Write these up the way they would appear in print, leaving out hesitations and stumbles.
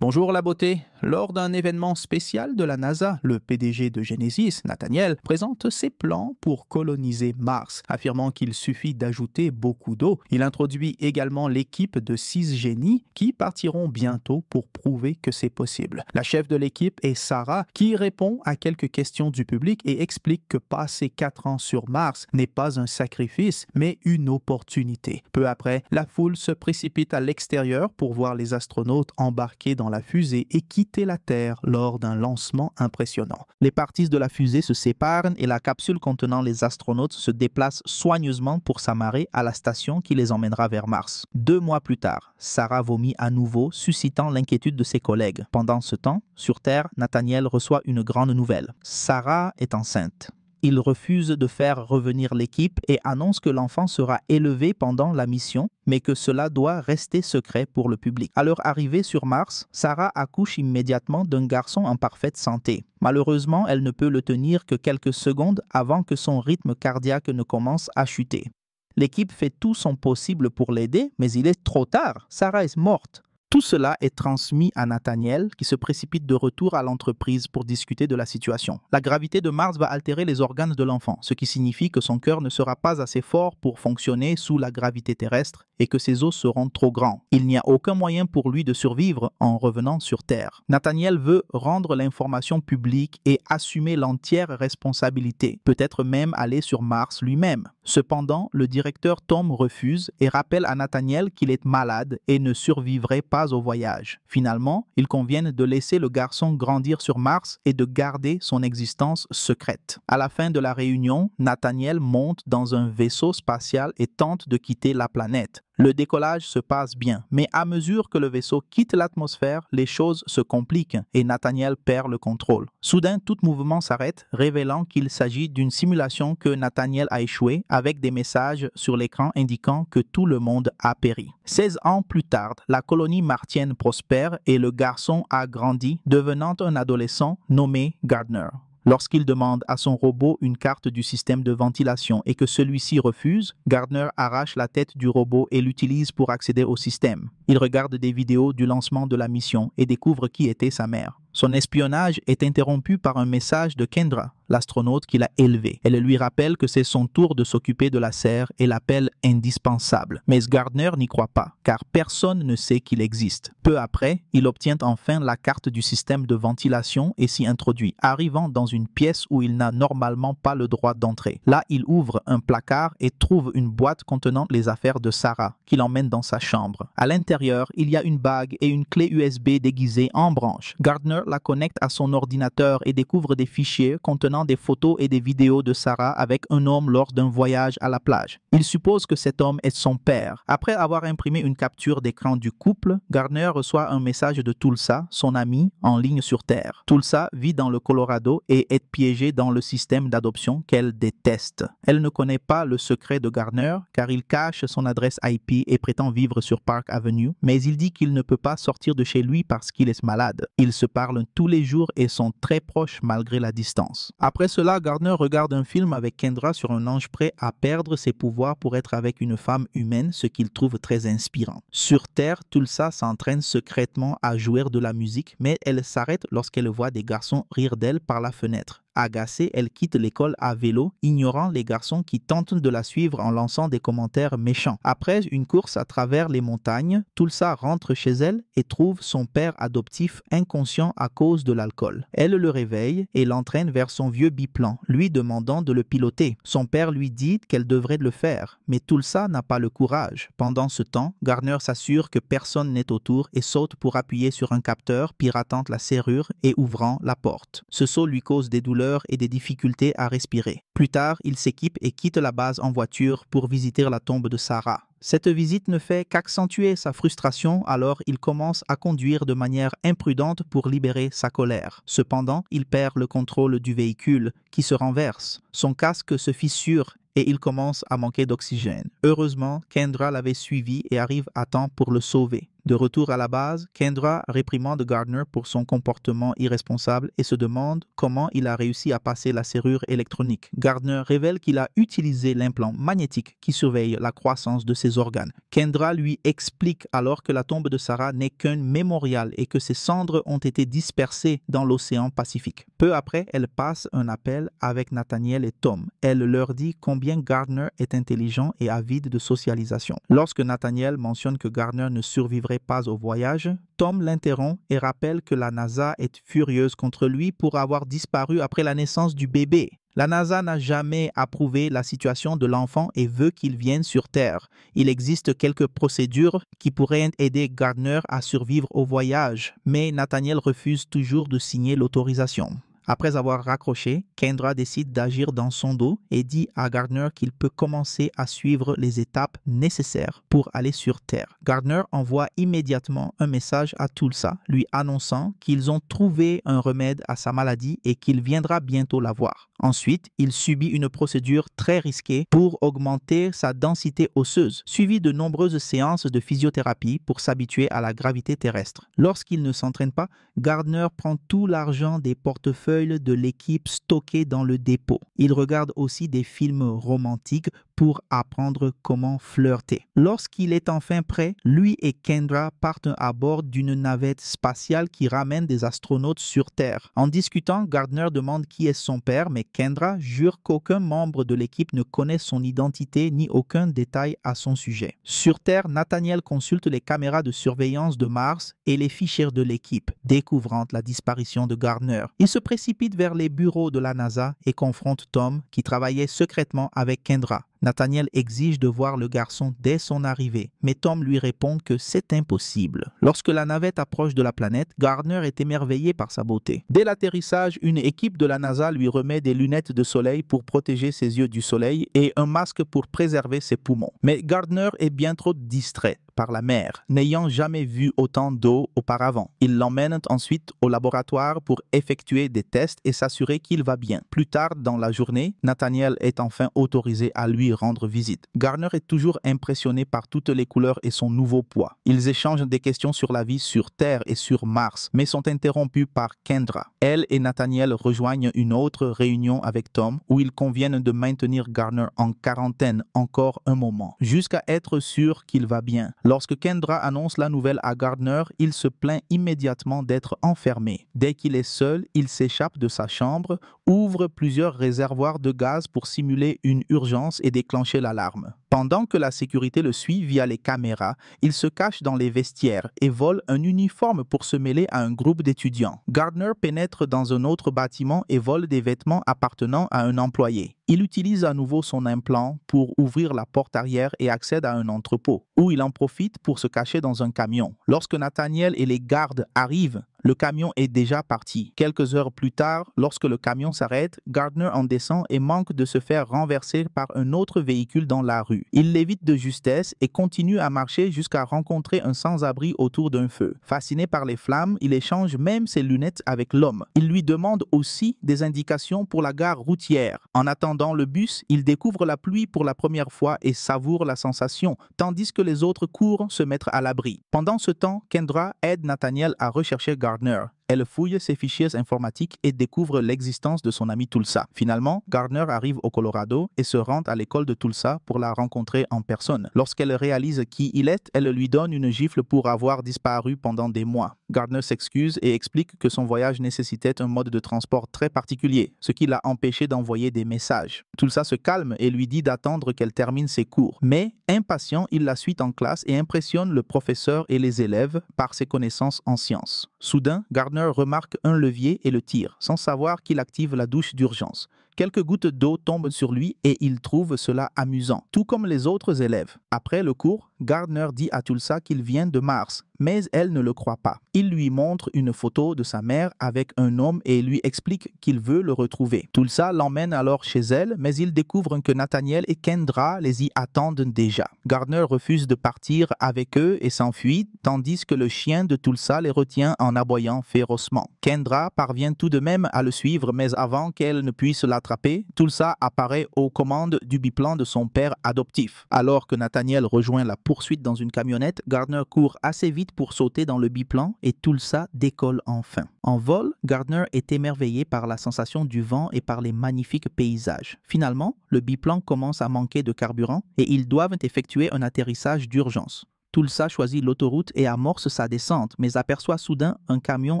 Bonjour la beauté. Lors d'un événement spécial de la NASA, le PDG de Genesis, Nathaniel, présente ses plans pour coloniser Mars, affirmant qu'il suffit d'ajouter beaucoup d'eau. Il introduit également l'équipe de 6 génies qui partiront bientôt pour prouver que c'est possible. La chef de l'équipe est Sarah, qui répond à quelques questions du public et explique que passer 4 ans sur Mars n'est pas un sacrifice, mais une opportunité. Peu après, la foule se précipite à l'extérieur pour voir les astronautes embarqués dans la fusée et quitter la Terre lors d'un lancement impressionnant. Les parties de la fusée se séparent et la capsule contenant les astronautes se déplace soigneusement pour s'amarrer à la station qui les emmènera vers Mars. 2 mois plus tard, Sarah vomit à nouveau, suscitant l'inquiétude de ses collègues. Pendant ce temps, sur Terre, Nathaniel reçoit une grande nouvelle. Sarah est enceinte. Il refuse de faire revenir l'équipe et annonce que l'enfant sera élevé pendant la mission, mais que cela doit rester secret pour le public. À leur arrivée sur Mars, Sarah accouche immédiatement d'un garçon en parfaite santé. Malheureusement, elle ne peut le tenir que quelques secondes avant que son rythme cardiaque ne commence à chuter. L'équipe fait tout son possible pour l'aider, mais il est trop tard. Sarah est morte. Tout cela est transmis à Nathaniel, qui se précipite de retour à l'entreprise pour discuter de la situation. La gravité de Mars va altérer les organes de l'enfant, ce qui signifie que son cœur ne sera pas assez fort pour fonctionner sous la gravité terrestre et que ses os seront trop grands. Il n'y a aucun moyen pour lui de survivre en revenant sur Terre. Nathaniel veut rendre l'information publique et assumer l'entière responsabilité, peut-être même aller sur Mars lui-même. Cependant, le directeur Tom refuse et rappelle à Nathaniel qu'il est malade et ne survivrait pas au voyage. Finalement, ils conviennent de laisser le garçon grandir sur Mars et de garder son existence secrète. À la fin de la réunion, Nathaniel monte dans un vaisseau spatial et tente de quitter la planète. Le décollage se passe bien, mais à mesure que le vaisseau quitte l'atmosphère, les choses se compliquent et Nathaniel perd le contrôle. Soudain, tout mouvement s'arrête, révélant qu'il s'agit d'une simulation que Nathaniel a échoué, avec des messages sur l'écran indiquant que tout le monde a péri. 16 ans plus tard, la colonie martienne prospère et le garçon a grandi, devenant un adolescent nommé Gardner. Lorsqu'il demande à son robot une carte du système de ventilation et que celui-ci refuse, Gardner arrache la tête du robot et l'utilise pour accéder au système. Il regarde des vidéos du lancement de la mission et découvre qui était sa mère. Son espionnage est interrompu par un message de Kendra, l'astronaute qui l'a élevé. Elle lui rappelle que c'est son tour de s'occuper de la serre et l'appelle indispensable. Mais Gardner n'y croit pas, car personne ne sait qu'il existe. Peu après, il obtient enfin la carte du système de ventilation et s'y introduit, arrivant dans une pièce où il n'a normalement pas le droit d'entrer. Là, il ouvre un placard et trouve une boîte contenant les affaires de Sarah, qu'il emmène dans sa chambre. À l'intérieur, il y a une bague et une clé USB déguisée en branche. Gardner la connecte à son ordinateur et découvre des fichiers contenant des photos et des vidéos de Sarah avec un homme lors d'un voyage à la plage. Il suppose que cet homme est son père. Après avoir imprimé une capture d'écran du couple, Gardner reçoit un message de Tulsa, son ami, en ligne sur Terre. Tulsa vit dans le Colorado et est piégée dans le système d'adoption qu'elle déteste. Elle ne connaît pas le secret de Gardner car il cache son adresse IP et prétend vivre sur Park Avenue, mais il dit qu'il ne peut pas sortir de chez lui parce qu'il est malade. Ils se parlent tous les jours et sont très proches malgré la distance. Après cela, Gardner regarde un film avec Kendra sur un ange prêt à perdre ses pouvoirs pour être avec une femme humaine, ce qu'il trouve très inspirant. Sur Terre, Tulsa s'entraîne secrètement à jouer de la musique, mais elle s'arrête lorsqu'elle voit des garçons rire d'elle par la fenêtre. Agacée, elle quitte l'école à vélo, ignorant les garçons qui tentent de la suivre en lançant des commentaires méchants. Après une course à travers les montagnes, Tulsa rentre chez elle et trouve son père adoptif inconscient à cause de l'alcool. Elle le réveille et l'entraîne vers son vieux biplan, lui demandant de le piloter. Son père lui dit qu'elle devrait le faire, mais Tulsa n'a pas le courage. Pendant ce temps, Gardner s'assure que personne n'est autour et saute pour appuyer sur un capteur, piratant la serrure et ouvrant la porte. Ce saut lui cause des douleurs et des difficultés à respirer. Plus tard, il s'équipe et quitte la base en voiture pour visiter la tombe de Sarah. Cette visite ne fait qu'accentuer sa frustration, alors il commence à conduire de manière imprudente pour libérer sa colère. Cependant, il perd le contrôle du véhicule qui se renverse. Son casque se fissure et il commence à manquer d'oxygène. Heureusement, Kendra l'avait suivi et arrive à temps pour le sauver. De retour à la base, Kendra réprimande Gardner pour son comportement irresponsable et se demande comment il a réussi à passer la serrure électronique. Gardner révèle qu'il a utilisé l'implant magnétique qui surveille la croissance de ses organes. Kendra lui explique alors que la tombe de Sarah n'est qu'un mémorial et que ses cendres ont été dispersées dans l'océan Pacifique. Peu après, elle passe un appel avec Nathaniel et Tom. Elle leur dit combien Gardner est intelligent et avide de socialisation. Lorsque Nathaniel mentionne que Gardner ne survivrait pas au voyage, Tom l'interrompt et rappelle que la NASA est furieuse contre lui pour avoir disparu après la naissance du bébé. La NASA n'a jamais approuvé la situation de l'enfant et veut qu'il vienne sur Terre. Il existe quelques procédures qui pourraient aider Gardner à survivre au voyage, mais Nathaniel refuse toujours de signer l'autorisation. Après avoir raccroché, Kendra décide d'agir dans son dos et dit à Gardner qu'il peut commencer à suivre les étapes nécessaires pour aller sur Terre. Gardner envoie immédiatement un message à Tulsa, lui annonçant qu'ils ont trouvé un remède à sa maladie et qu'il viendra bientôt la voir. Ensuite, il subit une procédure très risquée pour augmenter sa densité osseuse, suivie de nombreuses séances de physiothérapie pour s'habituer à la gravité terrestre. Lorsqu'il ne s'entraîne pas, Gardner prend tout l'argent des portefeuilles de l'équipe stockés dans le dépôt. Il regarde aussi des films romantiques pour apprendre comment flirter. Lorsqu'il est enfin prêt, lui et Kendra partent à bord d'une navette spatiale qui ramène des astronautes sur Terre. En discutant, Gardner demande qui est son père, mais Kendra jure qu'aucun membre de l'équipe ne connaît son identité ni aucun détail à son sujet. Sur Terre, Nathaniel consulte les caméras de surveillance de Mars et les fichiers de l'équipe, découvrant la disparition de Gardner. Il se précipite vers les bureaux de la NASA et confronte Tom, qui travaillait secrètement avec Kendra. Nathaniel exige de voir le garçon dès son arrivée, mais Tom lui répond que c'est impossible. Lorsque la navette approche de la planète, Gardner est émerveillé par sa beauté. Dès l'atterrissage, une équipe de la NASA lui remet des lunettes de soleil pour protéger ses yeux du soleil et un masque pour préserver ses poumons. Mais Gardner est bien trop distrait par la mer, n'ayant jamais vu autant d'eau auparavant. Il l'emmène ensuite au laboratoire pour effectuer des tests et s'assurer qu'il va bien. Plus tard dans la journée, Nathaniel est enfin autorisé à lui rendre visite. Gardner est toujours impressionné par toutes les couleurs et son nouveau poids. Ils échangent des questions sur la vie sur Terre et sur Mars, mais sont interrompus par Kendra. Elle et Nathaniel rejoignent une autre réunion avec Tom où ils conviennent de maintenir Gardner en quarantaine encore un moment, jusqu'à être sûr qu'il va bien. Lorsque Kendra annonce la nouvelle à Gardner, il se plaint immédiatement d'être enfermé. Dès qu'il est seul, il s'échappe de sa chambre, ouvre plusieurs réservoirs de gaz pour simuler une urgence et déclencher l'alarme. Pendant que la sécurité le suit via les caméras, il se cache dans les vestiaires et vole un uniforme pour se mêler à un groupe d'étudiants. Gardner pénètre dans un autre bâtiment et vole des vêtements appartenant à un employé. Il utilise à nouveau son implant pour ouvrir la porte arrière et accède à un entrepôt, où il en profite pour se cacher dans un camion. Lorsque Nathaniel et les gardes arrivent, le camion est déjà parti. Quelques heures plus tard, lorsque le camion s'arrête, Gardner en descend et manque de se faire renverser par un autre véhicule dans la rue. Il l'évite de justesse et continue à marcher jusqu'à rencontrer un sans-abri autour d'un feu. Fasciné par les flammes, il échange même ses lunettes avec l'homme. Il lui demande aussi des indications pour la gare routière. En attendant le bus, il découvre la pluie pour la première fois et savoure la sensation, tandis que les autres courent se mettre à l'abri. Pendant ce temps, Kendra aide Nathaniel à rechercher Gardner. Elle fouille ses fichiers informatiques et découvre l'existence de son ami Tulsa. Finalement, Gardner arrive au Colorado et se rend à l'école de Tulsa pour la rencontrer en personne. Lorsqu'elle réalise qui il est, elle lui donne une gifle pour avoir disparu pendant des mois. Gardner s'excuse et explique que son voyage nécessitait un mode de transport très particulier, ce qui l'a empêché d'envoyer des messages. Tulsa se calme et lui dit d'attendre qu'elle termine ses cours. Mais, impatient, il la suit en classe et impressionne le professeur et les élèves par ses connaissances en sciences. Soudain, Gardner remarque un levier et le tire, sans savoir qu'il active la douche d'urgence. Quelques gouttes d'eau tombent sur lui et il trouve cela amusant, tout comme les autres élèves. Après le cours, Gardner dit à Tulsa qu'il vient de Mars, mais elle ne le croit pas. Il lui montre une photo de sa mère avec un homme et lui explique qu'il veut le retrouver. Tulsa l'emmène alors chez elle, mais il découvre que Nathaniel et Kendra les y attendent déjà. Gardner refuse de partir avec eux et s'enfuit, tandis que le chien de Tulsa les retient en aboyant férocement. Kendra parvient tout de même à le suivre, mais avant qu'elle ne puisse l'attraper, Tulsa apparaît aux commandes du biplan de son père adoptif. Alors que Nathaniel rejoint la poursuite dans une camionnette, Gardner court assez vite pour sauter dans le biplan et Tulsa décolle enfin. En vol, Gardner est émerveillé par la sensation du vent et par les magnifiques paysages. Finalement, le biplan commence à manquer de carburant et ils doivent effectuer un atterrissage d'urgence. Tulsa choisit l'autoroute et amorce sa descente, mais aperçoit soudain un camion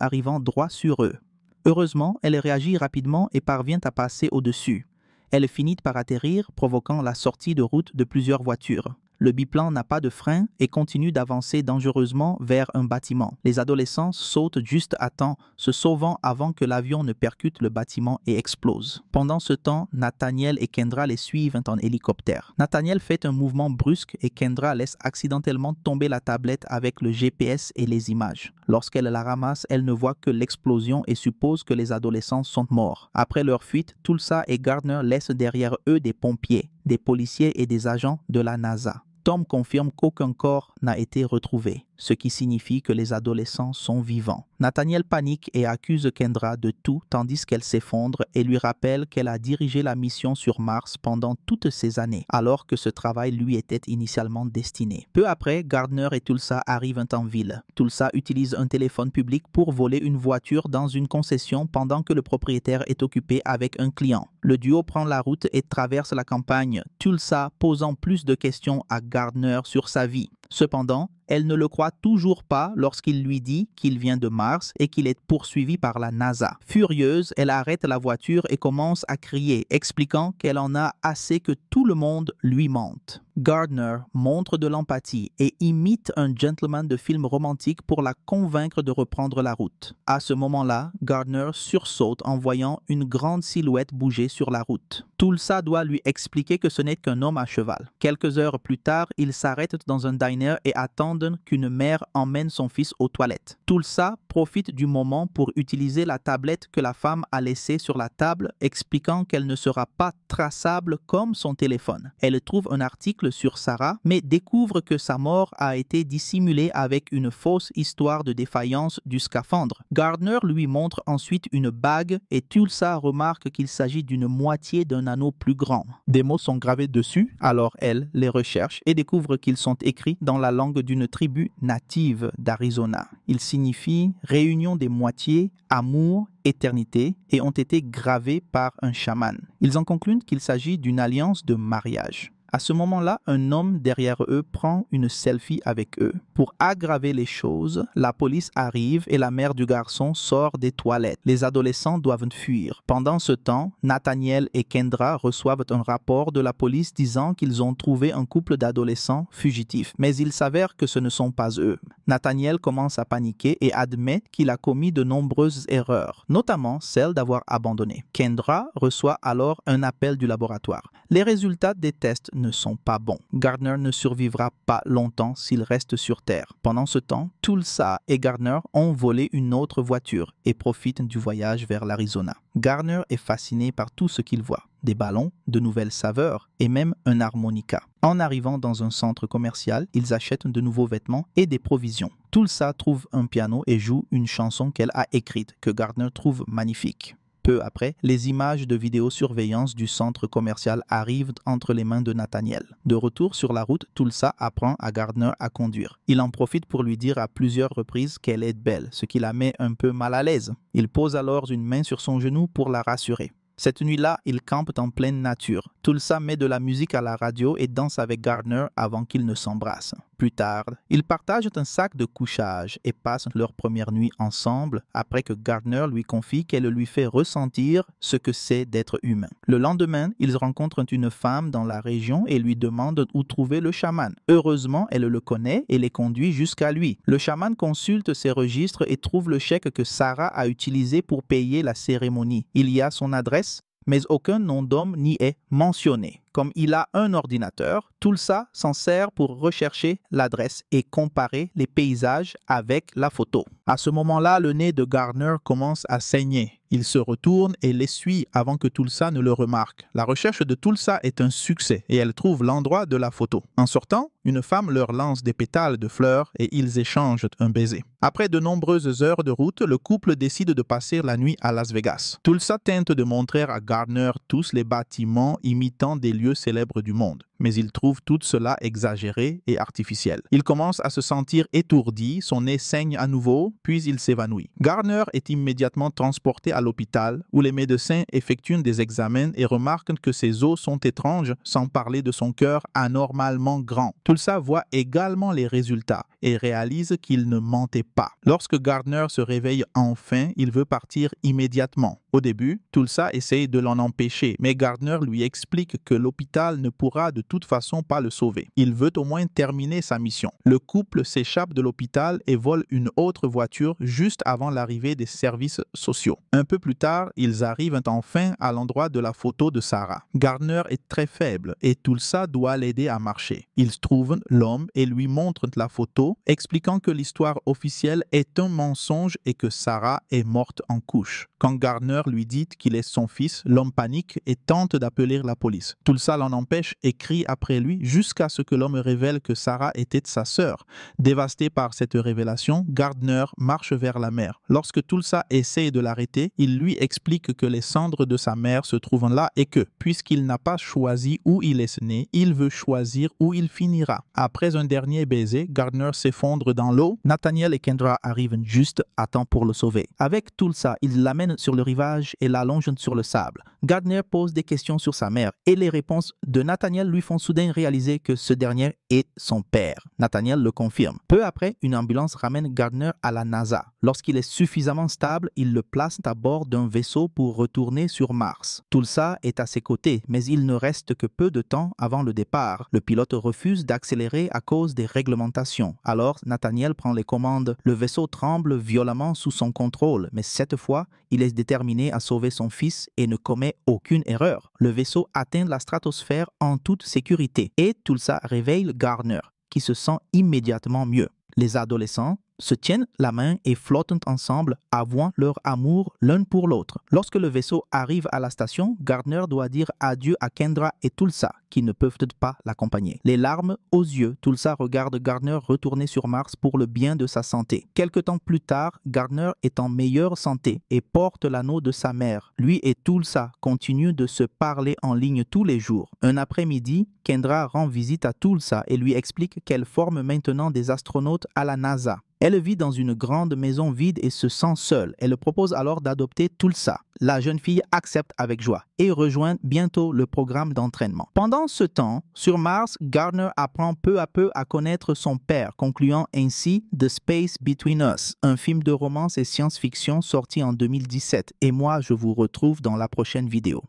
arrivant droit sur eux. Heureusement, elle réagit rapidement et parvient à passer au-dessus. Elle finit par atterrir, provoquant la sortie de route de plusieurs voitures. Le biplan n'a pas de frein et continue d'avancer dangereusement vers un bâtiment. Les adolescents sautent juste à temps, se sauvant avant que l'avion ne percute le bâtiment et explose. Pendant ce temps, Nathaniel et Kendra les suivent en hélicoptère. Nathaniel fait un mouvement brusque et Kendra laisse accidentellement tomber la tablette avec le GPS et les images. Lorsqu'elle la ramasse, elle ne voit que l'explosion et suppose que les adolescents sont morts. Après leur fuite, Tulsa et Gardner laissent derrière eux des pompiers, des policiers et des agents de la NASA. Tom confirme qu'aucun corps n'a été retrouvé, ce qui signifie que les adolescents sont vivants. Nathaniel panique et accuse Kendra de tout tandis qu'elle s'effondre et lui rappelle qu'elle a dirigé la mission sur Mars pendant toutes ces années, alors que ce travail lui était initialement destiné. Peu après, Gardner et Tulsa arrivent en ville. Tulsa utilise un téléphone public pour voler une voiture dans une concession pendant que le propriétaire est occupé avec un client. Le duo prend la route et traverse la campagne, Tulsa posant plus de questions à Gardner sur sa vie. Cependant, elle ne le croit toujours pas lorsqu'il lui dit qu'il vient de Mars et qu'il est poursuivi par la NASA. Furieuse, elle arrête la voiture et commence à crier, expliquant qu'elle en a assez que tout le monde lui mente. Gardner montre de l'empathie et imite un gentleman de film romantique pour la convaincre de reprendre la route. À ce moment-là, Gardner sursaute en voyant une grande silhouette bouger sur la route. Tulsa doit lui expliquer que ce n'est qu'un homme à cheval. Quelques heures plus tard, ils s'arrêtent dans un diner et attendent qu'une mère emmène son fils aux toilettes. Tulsa profite du moment pour utiliser la tablette que la femme a laissée sur la table, expliquant qu'elle ne sera pas traçable comme son téléphone. Elle trouve un article sur Sarah, mais découvre que sa mort a été dissimulée avec une fausse histoire de défaillance du scaphandre. Gardner lui montre ensuite une bague et Tulsa remarque qu'il s'agit d'une moitié d'un anneau plus grand. Des mots sont gravés dessus, alors elle les recherche et découvre qu'ils sont écrits dans la langue d'une tribu native d'Arizona. Ils signifient réunion des moitiés, amour, éternité et ont été gravés par un chaman. Ils en concluent qu'il s'agit d'une alliance de mariage. À ce moment-là, un homme derrière eux prend une selfie avec eux. Pour aggraver les choses, la police arrive et la mère du garçon sort des toilettes. Les adolescents doivent fuir. Pendant ce temps, Nathaniel et Kendra reçoivent un rapport de la police disant qu'ils ont trouvé un couple d'adolescents fugitifs. Mais il s'avère que ce ne sont pas eux. Nathaniel commence à paniquer et admet qu'il a commis de nombreuses erreurs, notamment celle d'avoir abandonné. Kendra reçoit alors un appel du laboratoire. Les résultats des tests ne sont pas bons. Gardner ne survivra pas longtemps s'il reste sur Terre. Pendant ce temps, Tulsa et Gardner ont volé une autre voiture et profitent du voyage vers l'Arizona. Gardner est fasciné par tout ce qu'il voit. Des ballons, de nouvelles saveurs et même un harmonica. En arrivant dans un centre commercial, ils achètent de nouveaux vêtements et des provisions. Tulsa trouve un piano et joue une chanson qu'elle a écrite, que Gardner trouve magnifique. Peu après, les images de vidéosurveillance du centre commercial arrivent entre les mains de Nathaniel. De retour sur la route, Tulsa apprend à Gardner à conduire. Il en profite pour lui dire à plusieurs reprises qu'elle est belle, ce qui la met un peu mal à l'aise. Il pose alors une main sur son genou pour la rassurer. Cette nuit-là, ils campent en pleine nature. Tulsa met de la musique à la radio et danse avec Gardner avant qu'ils ne s'embrassent. Plus tard, ils partagent un sac de couchage et passent leur première nuit ensemble après que Gardner lui confie qu'elle lui fait ressentir ce que c'est d'être humain. Le lendemain, ils rencontrent une femme dans la région et lui demandent où trouver le chaman. Heureusement, elle le connaît et les conduit jusqu'à lui. Le chaman consulte ses registres et trouve le chèque que Sarah a utilisé pour payer la cérémonie. Il y a son adresse, mais aucun nom d'homme n'y est mentionné. Comme il a un ordinateur, Tulsa s'en sert pour rechercher l'adresse et comparer les paysages avec la photo. À ce moment-là, le nez de Gardner commence à saigner. Il se retourne et l'essuie avant que Tulsa ne le remarque. La recherche de Tulsa est un succès et elle trouve l'endroit de la photo. En sortant, une femme leur lance des pétales de fleurs et ils échangent un baiser. Après de nombreuses heures de route, le couple décide de passer la nuit à Las Vegas. Tulsa tente de montrer à Gardner tous les bâtiments imitant des lieux lieux célèbres du monde. Mais il trouve tout cela exagéré et artificiel. Il commence à se sentir étourdi, son nez saigne à nouveau, puis il s'évanouit. Gardner est immédiatement transporté à l'hôpital où les médecins effectuent des examens et remarquent que ses os sont étranges, sans parler de son cœur anormalement grand. Tulsa voit également les résultats et réalise qu'il ne mentait pas. Lorsque Gardner se réveille enfin, il veut partir immédiatement. Au début, Tulsa essaye de l'en empêcher, mais Gardner lui explique que l'hôpital ne pourra de toute façon pas le sauver. Il veut au moins terminer sa mission. Le couple s'échappe de l'hôpital et vole une autre voiture juste avant l'arrivée des services sociaux. Un peu plus tard, ils arrivent enfin à l'endroit de la photo de Sarah. Gardner est très faible et Tulsa doit l'aider à marcher. Ils trouvent l'homme et lui montrent la photo, expliquant que l'histoire officielle est un mensonge et que Sarah est morte en couche. Quand Gardner lui dit qu'il est son fils, l'homme panique et tente d'appeler la police. Tulsa l'en empêche et crie après lui jusqu'à ce que l'homme révèle que Sarah était sa sœur. Dévasté par cette révélation, Gardner marche vers la mer. Lorsque Tulsa essaie de l'arrêter, il lui explique que les cendres de sa mère se trouvent là et que, puisqu'il n'a pas choisi où il est né, il veut choisir où il finira. Après un dernier baiser, Gardner s'effondre dans l'eau. Nathaniel et Kendra arrivent juste à temps pour le sauver. Avec Tulsa, ils l'amènent sur le rivage et l'allongent sur le sable. Gardner pose des questions sur sa mère et les réponses de Nathaniel lui font soudain réaliser que ce dernier est son père. Nathaniel le confirme. Peu après, une ambulance ramène Gardner à la NASA. Lorsqu'il est suffisamment stable, il le place à bord d'un vaisseau pour retourner sur Mars. Tulsa est à ses côtés, mais il ne reste que peu de temps avant le départ. Le pilote refuse d'accélérer à cause des réglementations. Alors, Nathaniel prend les commandes. Le vaisseau tremble violemment sous son contrôle, mais cette fois, il est déterminé à sauver son fils et ne commet aucune erreur. Le vaisseau atteint la stratosphère en toute sécurité et Tulsa réveille Gardner, qui se sent immédiatement mieux. Les adolescents se tiennent la main et flottent ensemble, avouant leur amour l'un pour l'autre. Lorsque le vaisseau arrive à la station, Gardner doit dire adieu à Kendra et Tulsa, qui ne peuvent pas l'accompagner. Les larmes aux yeux, Tulsa regarde Gardner retourner sur Mars pour le bien de sa santé. Quelque temps plus tard, Gardner est en meilleure santé et porte l'anneau de sa mère. Lui et Tulsa continuent de se parler en ligne tous les jours. Un après-midi, Kendra rend visite à Tulsa et lui explique qu'elle forme maintenant des astronautes à la NASA. Elle vit dans une grande maison vide et se sent seule. Elle propose alors d'adopter Tulsa. La jeune fille accepte avec joie et rejoint bientôt le programme d'entraînement. Pendant ce temps, sur Mars, Gardner apprend peu à peu à connaître son père, concluant ainsi The Space Between Us, un film de romance et science-fiction sorti en 2017. Et moi, je vous retrouve dans la prochaine vidéo.